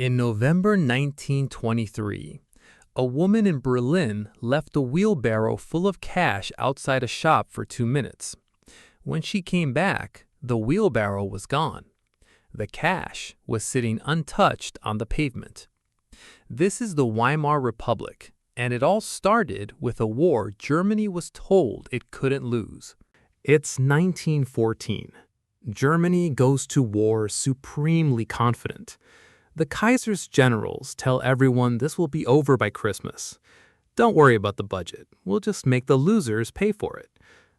In November 1923, a woman in Berlin left a wheelbarrow full of cash outside a shop for 2 minutes. When she came back, the wheelbarrow was gone. The cash was sitting untouched on the pavement. This is the Weimar Republic, and it all started with a war Germany was told it couldn't lose. It's 1914. Germany goes to war supremely confident. The Kaiser's generals tell everyone this will be over by Christmas. Don't worry about the budget. We'll just make the losers pay for it.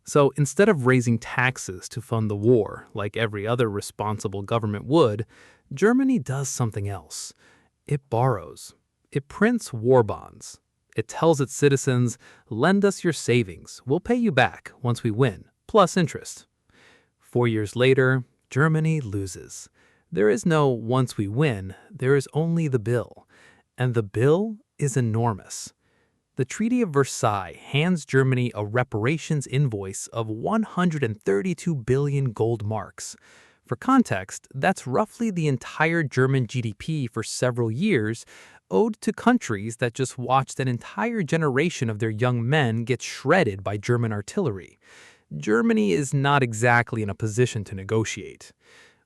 So instead of raising taxes to fund the war, like every other responsible government would, Germany does something else. It borrows. It prints war bonds. It tells its citizens, lend us your savings. We'll pay you back once we win, plus interest. 4 years later, Germany loses. There is no once we win, there is only the bill. And the bill is enormous. The Treaty of Versailles hands Germany a reparations invoice of 132 billion gold marks. For context, that's roughly the entire German GDP for several years, owed to countries that just watched an entire generation of their young men get shredded by German artillery. Germany is not exactly in a position to negotiate.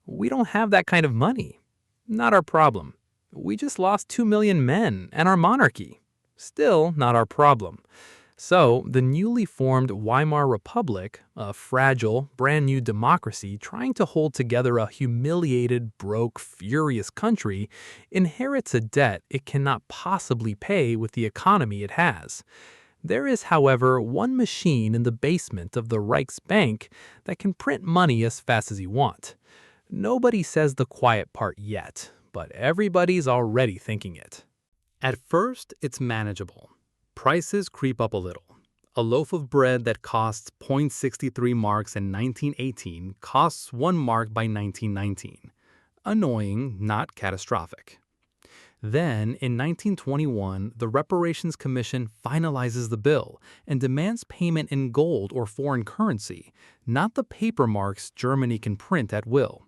We don't have that kind of money. Not our problem. We just lost 2 million men and our monarchy. Still not our problem. So the newly formed Weimar Republic, a fragile, brand new democracy trying to hold together a humiliated, broke, furious country, inherits a debt it cannot possibly pay with the economy it has. There is, however, one machine in the basement of the Reichsbank that can print money as fast as you want. Nobody says the quiet part yet, but everybody's already thinking it. At first, it's manageable. Prices creep up a little. A loaf of bread that costs 0.63 marks in 1918 costs 1 mark by 1919. Annoying, not catastrophic. Then, in 1921, the Reparations Commission finalizes the bill and demands payment in gold or foreign currency, not the paper marks Germany can print at will.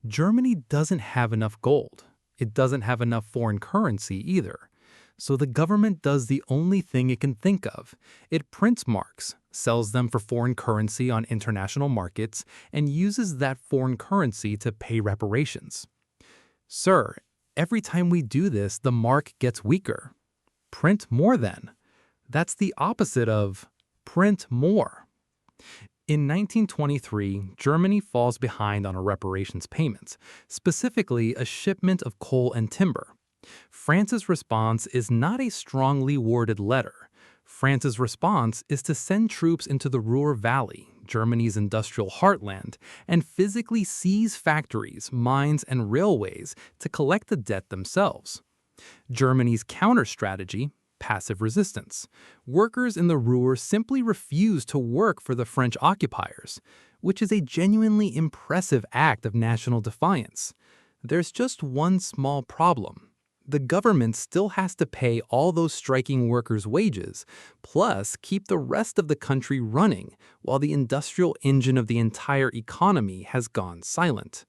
Germany doesn't have enough gold. It doesn't have enough foreign currency either. So the government does the only thing it can think of. It prints marks, sells them for foreign currency on international markets, and uses that foreign currency to pay reparations. Sir, every time we do this, the mark gets weaker. Print more then. That's the opposite of print more. In 1923, Germany falls behind on a reparations payments, specifically a shipment of coal and timber. France's response is not a strongly worded letter. France's response is to send troops into the Ruhr Valley, Germany's industrial heartland, and physically seize factories, mines, and railways to collect the debt themselves. Germany's counter-strategy: passive resistance. Workers in the Ruhr simply refuse to work for the French occupiers, which is a genuinely impressive act of national defiance. There's just one small problem. The government still has to pay all those striking workers' wages, plus keep the rest of the country running while the industrial engine of the entire economy has gone silent.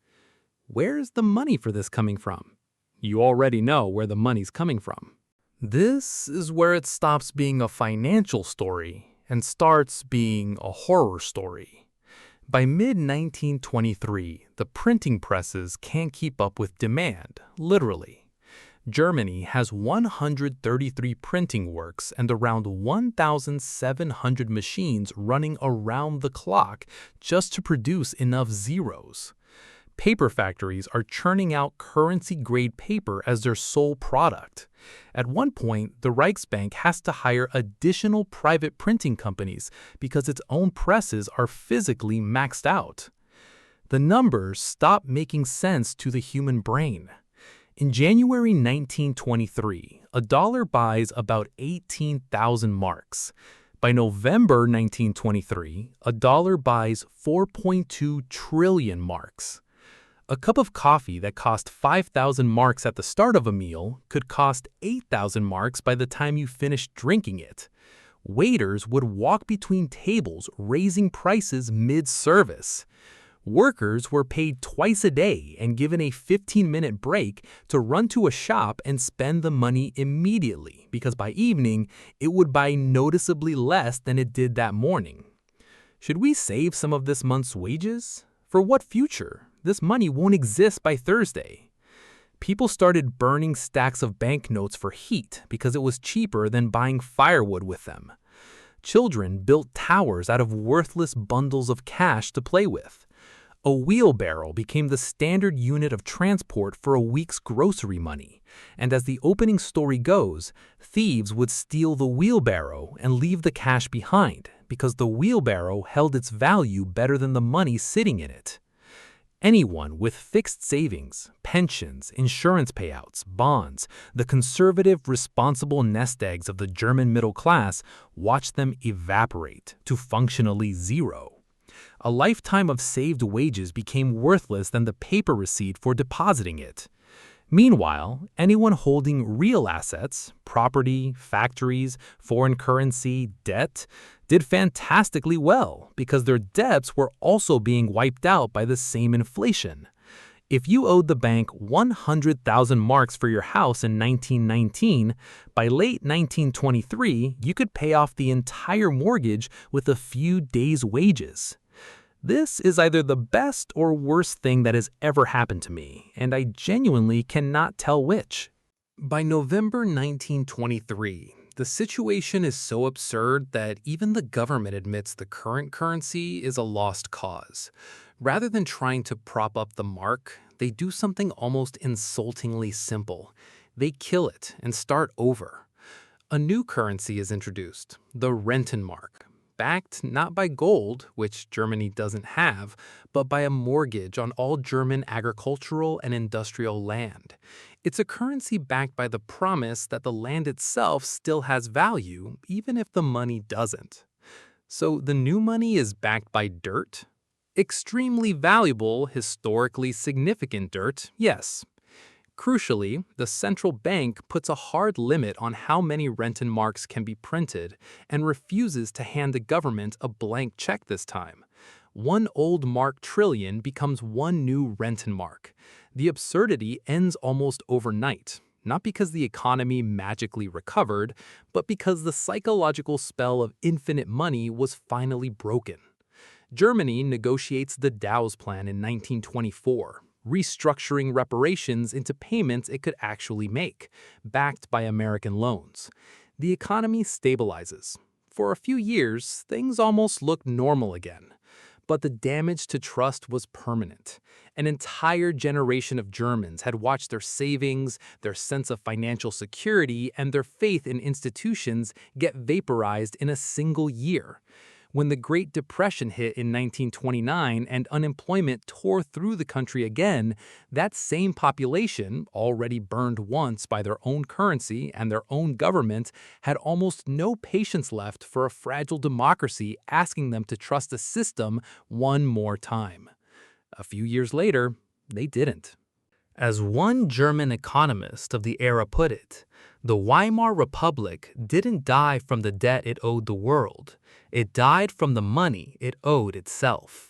Where's the money for this coming from? You already know where the money's coming from. This is where it stops being a financial story and starts being a horror story. By mid-1923, the printing presses can't keep up with demand, literally. Germany has 133 printing works and around 1,700 machines running around the clock just to produce enough zeros. Paper factories are churning out currency-grade paper as their sole product. At one point, the Reichsbank has to hire additional private printing companies because its own presses are physically maxed out. The numbers stop making sense to the human brain. In January 1923, a dollar buys about 18,000 marks. By November 1923, a dollar buys 4.2 trillion marks. A cup of coffee that cost 5,000 marks at the start of a meal could cost 8,000 marks by the time you finished drinking it. Waiters would walk between tables raising prices mid-service. Workers were paid twice a day and given a 15-minute break to run to a shop and spend the money immediately, because by evening, it would buy noticeably less than it did that morning. Should we save some of this month's wages? For what future? This money won't exist by Thursday. People started burning stacks of banknotes for heat because it was cheaper than buying firewood with them. Children built towers out of worthless bundles of cash to play with. A wheelbarrow became the standard unit of transport for a week's grocery money, and as the opening story goes, thieves would steal the wheelbarrow and leave the cash behind because the wheelbarrow held its value better than the money sitting in it. Anyone with fixed savings, pensions, insurance payouts, bonds, the conservative, responsible nest eggs of the German middle class watched them evaporate to functionally zero. A lifetime of saved wages became worthless than the paper receipt for depositing it. Meanwhile, anyone holding real assets, property, factories, foreign currency, debt, did fantastically well because their debts were also being wiped out by the same inflation. If you owed the bank 100,000 marks for your house in 1919, by late 1923, you could pay off the entire mortgage with a few days' wages. This is either the best or worst thing that has ever happened to me, and I genuinely cannot tell which. By November 1923, the situation is so absurd that even the government admits the current currency is a lost cause. Rather than trying to prop up the mark, they do something almost insultingly simple. They kill it and start over. A new currency is introduced, the Rentenmark, backed not by gold, which Germany doesn't have, but by a mortgage on all German agricultural and industrial land. It's a currency backed by the promise that the land itself still has value, even if the money doesn't. So the new money is backed by dirt? Extremely valuable, historically significant dirt, yes. Crucially, the central bank puts a hard limit on how many Rentenmarks can be printed and refuses to hand the government a blank check this time. One old mark trillion becomes one new Rentenmark. The absurdity ends almost overnight, not because the economy magically recovered, but because the psychological spell of infinite money was finally broken. Germany negotiates the Dawes Plan in 1924. Restructuring reparations into payments it could actually make, backed by American loans. The economy stabilizes. For a few years, things almost looked normal again. But the damage to trust was permanent. An entire generation of Germans had watched their savings, their sense of financial security, and their faith in institutions get vaporized in a single year. When the Great Depression hit in 1929 and unemployment tore through the country again, that same population, already burned once by their own currency and their own government, had almost no patience left for a fragile democracy asking them to trust the system one more time. A few years later, they didn't. As one German economist of the era put it, the Weimar Republic didn't die from the debt it owed the world. It died from the money it owed itself.